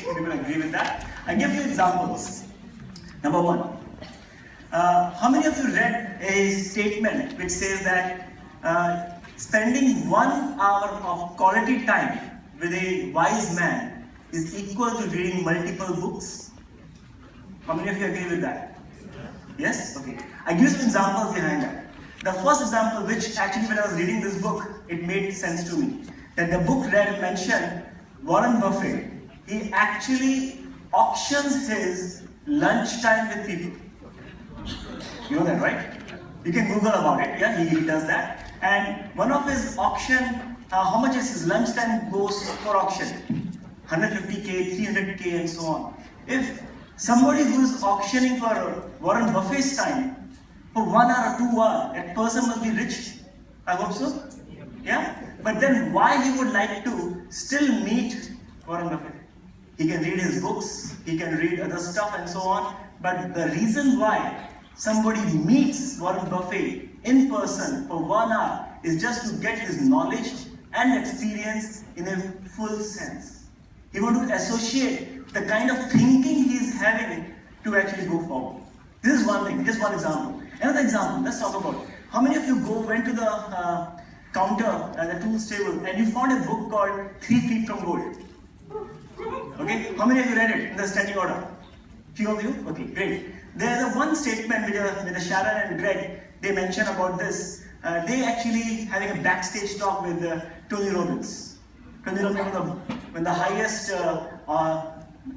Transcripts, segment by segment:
few people agree with that. I'll give you examples. Number one, how many of you read a statement which says that spending 1 hour of quality time with a wise man is equal to reading multiple books? How many of you agree with that? Yes? Okay. I'll give you some examples behind that. The first example, which actually when I was reading this book, it made sense to me. That the book mentioned Warren Buffett. He actually auctions his lunchtime with people. You know that, right? You can Google about it. Yeah, he does that. And one of his auction, how much is his lunchtime goes for auction? 150K, 300K, and so on. If somebody who is auctioning for Warren Buffett's time for 1 hour or 2 hours, that person must be rich. I hope so. Yeah? But then why he would like to still meet Warren Buffett? He can read his books, he can read other stuff and so on. But the reason why somebody meets Warren Buffett in person for 1 hour is just to get his knowledge and experience in a full sense. He want to associate the kind of thinking he is having to actually go forward. This is one thing, just one example. Another example, let's talk about how many of you went to the counter at the tools table and you found a book called 3 Feet from Gold. Okay, how many of you read it in the standing order? Few of you? Okay, great. There's one statement with Sharon and Greg, they mention about this. They actually having a backstage talk with Tony Robbins. Tony Robbins was the highest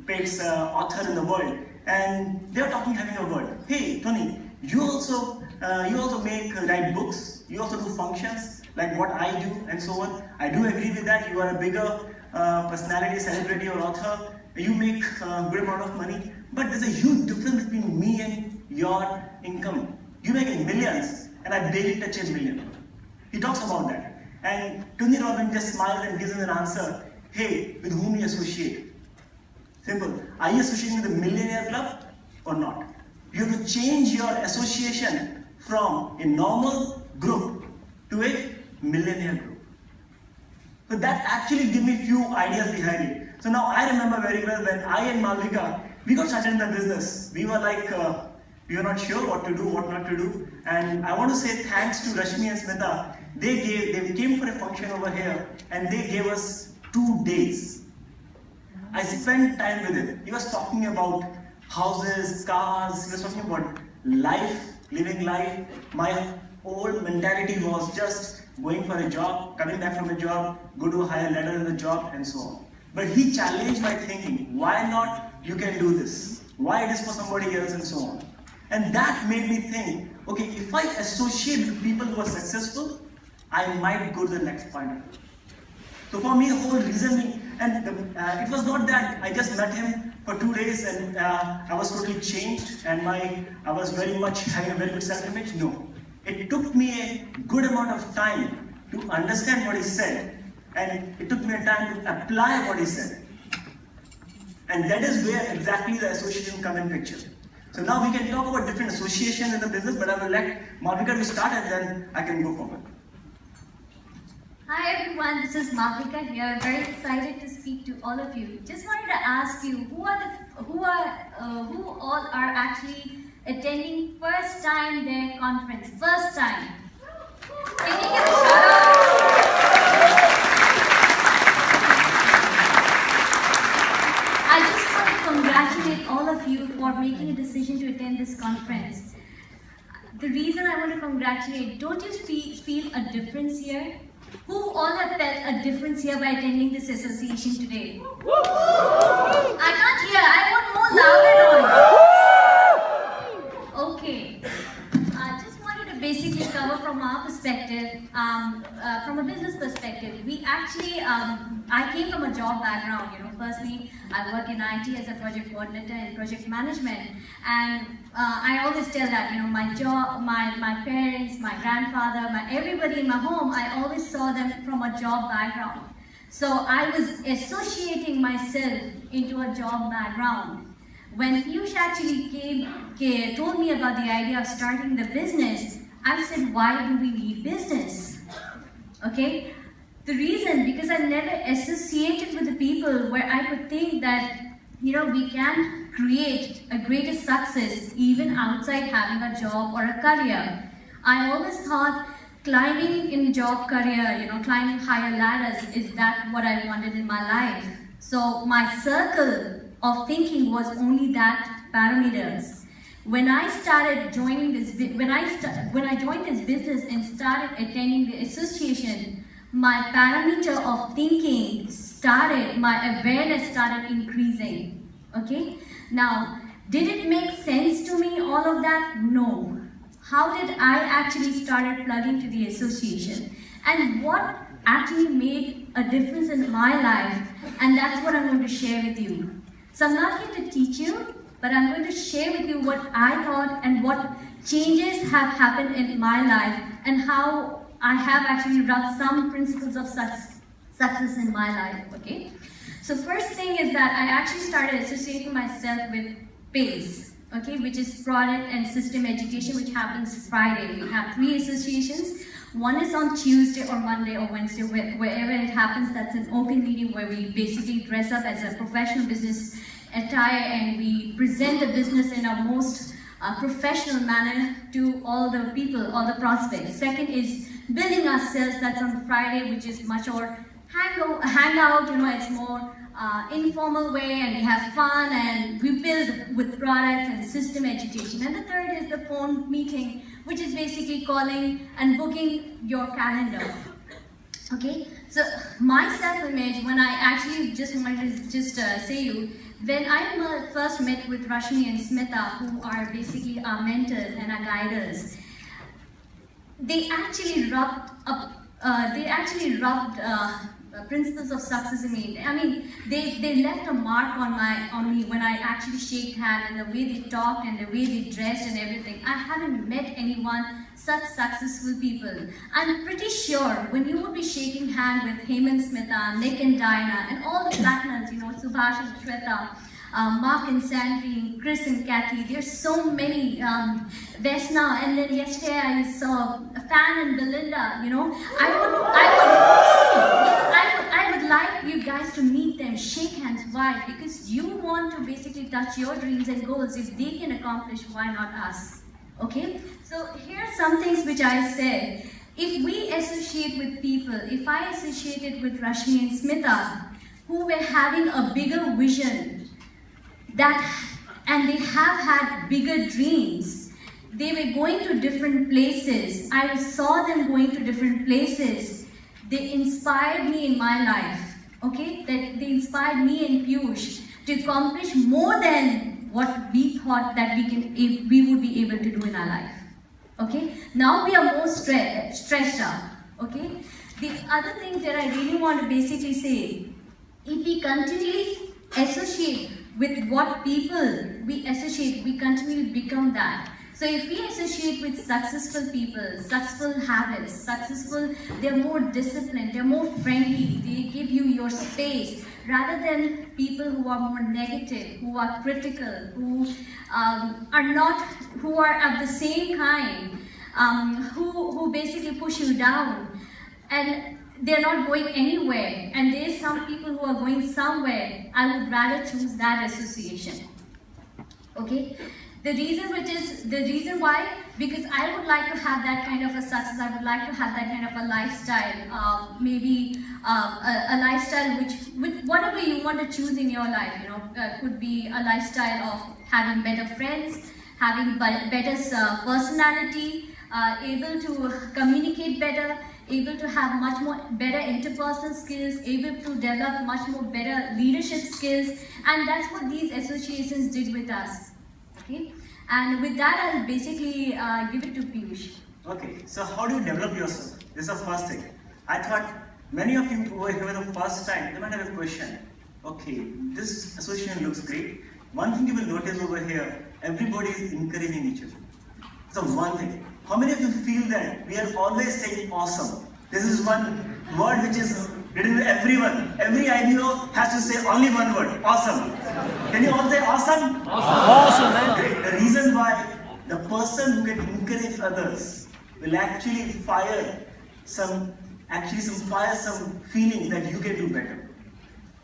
paid author in the world. And they were talking, having a word. Hey, Tony, you also write books. You also do functions like what I do and so on. I do agree with that. You are a bigger personality, celebrity, or author. You make a good amount of money. But there's a huge difference between me and your income. You make millions, and I barely touch $1 million. He talks about that. And Tony Robbins just smiles and gives him an answer. Hey, with whom you associate? Simple. Are you associating with the millionaire club or not? You have to change your association from a normal group to a millionaire group. So that actually gave me few ideas behind it. So now I remember very well when I and Malvika, we got started in the business. We were like, we were not sure what to do, what not to do. And I want to say thanks to Rashmi and Smita. They came for a function over here and they gave us 2 days. I spent time with him. He was talking about houses, cars, he was talking about life, living life. My old mentality was just going for a job, coming back from a job, go to a higher ladder in the job, and so on. But he challenged my thinking. Why not you can do this? Why it is for somebody else and so on? And that made me think, okay, if I associate with people who are successful, I might go to the next point. So for me, the whole reason, and it was not that I just met him for 2 days and I was totally changed and I was very much having a very good self-image. No. It took me a good amount of time to understand what he said, and it took me a time to apply what he said. And that is where exactly the association come in picture. So now we can talk about different associations in the business, but I will let Malvika to start and then I can go forward. Hi everyone, this is Malvika here. I'm very excited to speak to all of you. Just wanted to ask you, who all are actually attending first time their conference? First time. Can you give a shout out? I just want to congratulate all of you for making a decision to attend this conference. The reason I want to congratulate, don't you feel a difference here? Who all have felt a difference here by attending this association today? I can't hear. I want more louder noise. Okay. I just wanted to basically cover from our perspective, from a business perspective. We actually, I came from a job background. Firstly, I work in IT as a project coordinator in project management, and I always tell that, my job, my parents, my grandfather, everybody in my home, I always saw them from a job background. So I was associating myself into a job background. When Piyush actually told me about the idea of starting the business, I said, why do we need business? Okay? The reason, because I never associated with the people where I could think that we can create a greater success even outside having a job or a career. I always thought climbing in job career, climbing higher ladders, is that what I wanted in my life. So my circle of thinking was only that parameters. When I started joining this, when I joined this business and started attending the association, my parameter of thinking started, my awareness started increasing. Okay? Now, did it make sense to me, all of that? No. How did I actually started plugging to the association? And what actually made a difference in my life? And that's what I'm going to share with you. So I'm not here to teach you, but I'm going to share with you what I thought and what changes have happened in my life and how I have actually rubbed some principles of success in my life, okay? So first thing is that I actually started associating myself with PACE, okay, which is Product and System Education, which happens Friday. We have 3 associations. One is on Tuesday or Monday or Wednesday, wherever it happens. That's an open meeting where we basically dress up as a professional business attire and we present the business in a most professional manner to all the people, all the prospects. Second is building ourselves. That's on Friday, which is much more hangout, it's more informal way, and we have fun and we build with products and system education. And the third is the phone meeting, which is basically calling and booking your calendar. Okay, so my self-image, when I actually just wanted to say you, when I first met with Rashmi and Smita, who are basically our mentors and our guiders, they actually rubbed principles of success in me. I mean, they left a mark on me when I actually shake hands, and the way they talked and the way they dressed and everything. I haven't met anyone such successful people. I'm pretty sure when you would be shaking hands with Hemant, Smita, Nick and Dinah, and all the platinums, Subhash and Shweta, Mark and Sandrine, Chris and Kathy, there's so many, Vesna, and then yesterday I saw Fan and Belinda, I would like you guys to meet them, shake hands. Why? Because you want to basically touch your dreams and goals. If they can accomplish, why not us? Okay? So here are some things which I said. If we associate with people, if I associated with Rashmi and Smita, who were having a bigger vision, and they have had bigger dreams. They were going to different places. I saw them going to different places. They inspired me in my life. Okay, they inspired me and Piyush to accomplish more than what we thought that we would be able to do in our life. Okay, now we are more stretched out. Okay, the other thing that I really want to basically say, if we continually associate with what people we associate, we continually become that. So if we associate with successful people, successful habits, they're more disciplined, they're more friendly, they give you your space, rather than people who are more negative, who are critical, who are of the same kind, who basically push you down, and they're not going anywhere, and there's some people who are going somewhere. I would rather choose that association. Okay? The reason why, because I would like to have that kind of a success, I would like to have that kind of a lifestyle, maybe a lifestyle which whatever you want to choose in your life, could be a lifestyle of having better friends, having better personality, able to communicate better, able to have much more better interpersonal skills, able to develop much more better leadership skills, and that's what these associations did with us. Okay, and with that I'll basically give it to Piyush. Okay, so how do you develop yourself? This is the first thing. I thought many of you who were here the first time, they might have a question. Okay, this association looks great. One thing you will notice over here, everybody is encouraging each other. So one thing. How many of you feel that we are always saying awesome? This is one word which is written with everyone. Every IBO has to say only one word, awesome. Can you all say awesome? Awesome, man. Great. The reason why the person who can encourage others will actually fire some feelings that you can do better.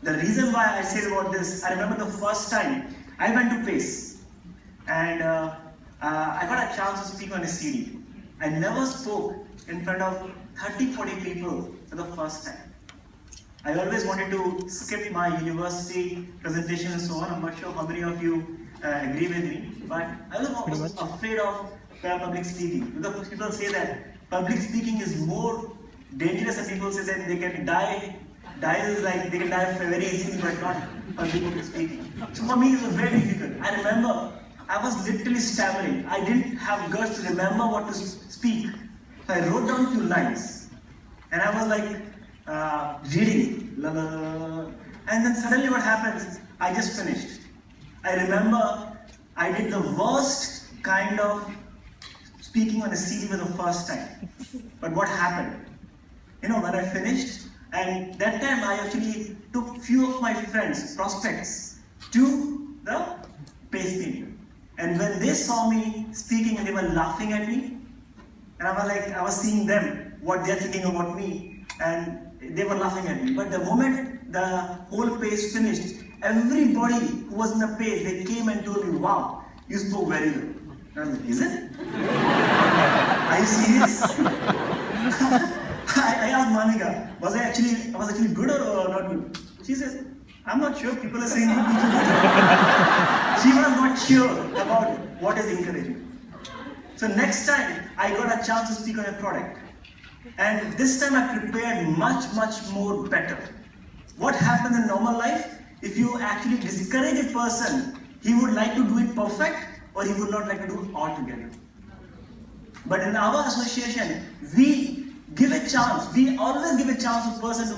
The reason why I say about this, I remember the first time I went to PACE and I got a chance to speak on a CD. I never spoke in front of 30-40 people for the first time. I always wanted to skip my university presentation and so on. I'm not sure how many of you agree with me, but I was afraid of public speaking. Because people say that public speaking is more dangerous, and people say that they can die. Die is like they can die very easily, but not public speaking. So for me, it was very difficult. I remember I was literally stammering. I didn't have guts to remember what to speak. So I wrote down a few lines, and I was like reading, la, la, la, la. And then suddenly what happens? I just finished. I remember I did the worst kind of speaking on a CD for the first time. But what happened? When I finished, and that time I actually took few of my friends, prospects, to the PACE meeting. And when they saw me speaking and they were laughing at me, and I was seeing them, what they're thinking about me, and they were laughing at me. But the moment the whole PACE finished, everybody who was in the PACE, they came and told me, wow, you spoke very well. And I was like, is it? Are you serious? I asked Monica, was I actually good or not good? She says, I'm not sure, people are saying you teach good. She was not sure about what is encouraging. So next time, I got a chance to speak on a product. And this time I prepared much more better. What happens in normal life? If you actually discourage a person, he would like to do it perfect or he would not like to do it altogether. But in our association, we give a chance. We always give a chance to a person to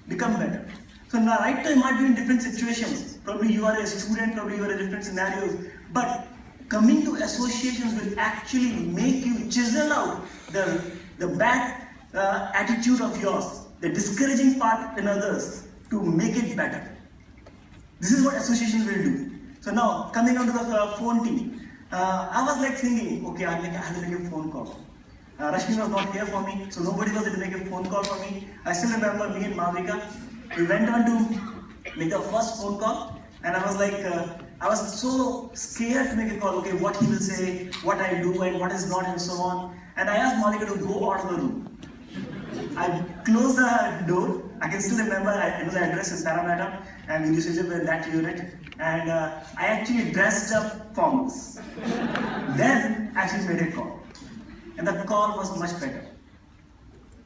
become better. So now right now you might be in different situations. Probably you are a student, probably you are in different scenarios. But coming to associations will actually make you chisel out the bad attitude of yours, the discouraging part in others, to make it better. This is what associations will do. So now, coming on to the phone team, I was like thinking, okay, I have to make a phone call. Rashmi was not here for me, so nobody was able to make a phone call for me. I still remember me and Malvika, we went on to make the first phone call, and I was like, I was so scared to make a call, okay, what he will say, what I do and what is not and so on. And I asked Malika to go out of the room. I closed the door. I can still remember, I know the address is Parramatta, and we used to live in that unit. And I actually dressed up formals. Then actually made a call. And the call was much better.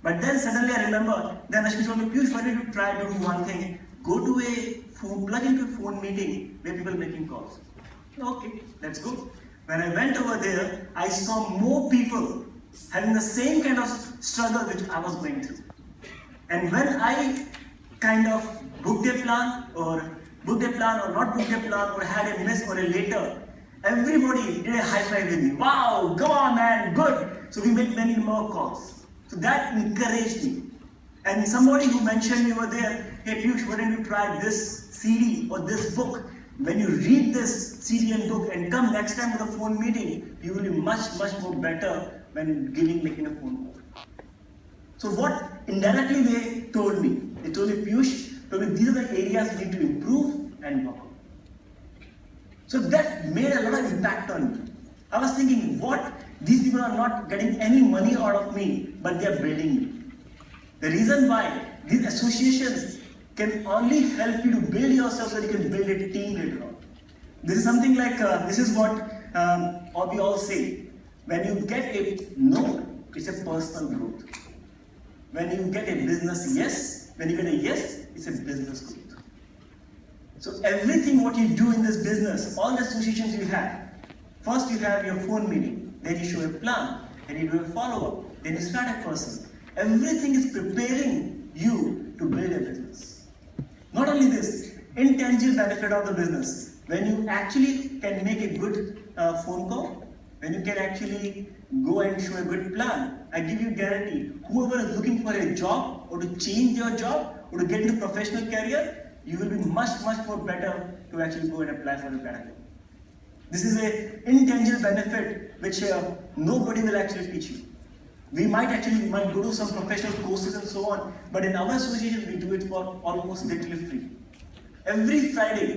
But then suddenly I remember, then Rashmi told me, Piyush, why don't you try to do one thing? Go to a phone, plug into a phone meeting where people are making calls. Okay, let's go. When I went over there, I saw more people having the same kind of struggle which I was going through. And when I kind of booked a plan or not booked a plan or had a miss or a later, everybody did a high five with me. Wow, come on man, good. So we made many more calls. So that encouraged me. And somebody who mentioned me over there, hey Piyush, why don't you try this CD or this book? When you read this CD and book and come next time to the phone meeting, you will be much more better when making a phone call. So what indirectly they told me? They told me, Piyush, these are the areas you need to improve and work on. So that made a lot of impact on me. I was thinking, what? These people are not getting any money out of me, but they are building me. The reason why these associations can only help you to build yourself so you can build a team later on. This is something like, this is what we all say. When you get a no, it's a personal growth. When you get a business yes, when you get a yes, it's a business growth. So everything what you do in this business, all the associations you have, first you have your phone meeting, then you show a plan, then you do a follow-up, then you start a person. Everything is preparing you to build a business. Not only this, intangible benefit of the business. When you actually can make a good phone call, when you can actually go and show a good plan, I give you guarantee, whoever is looking for a job or to change your job or to get into professional career, you will be much more better to actually go and apply for a better job. This is an intangible benefit which nobody will actually teach you. We might go to some professional courses and so on, but in our association we do it for almost literally free. Every Friday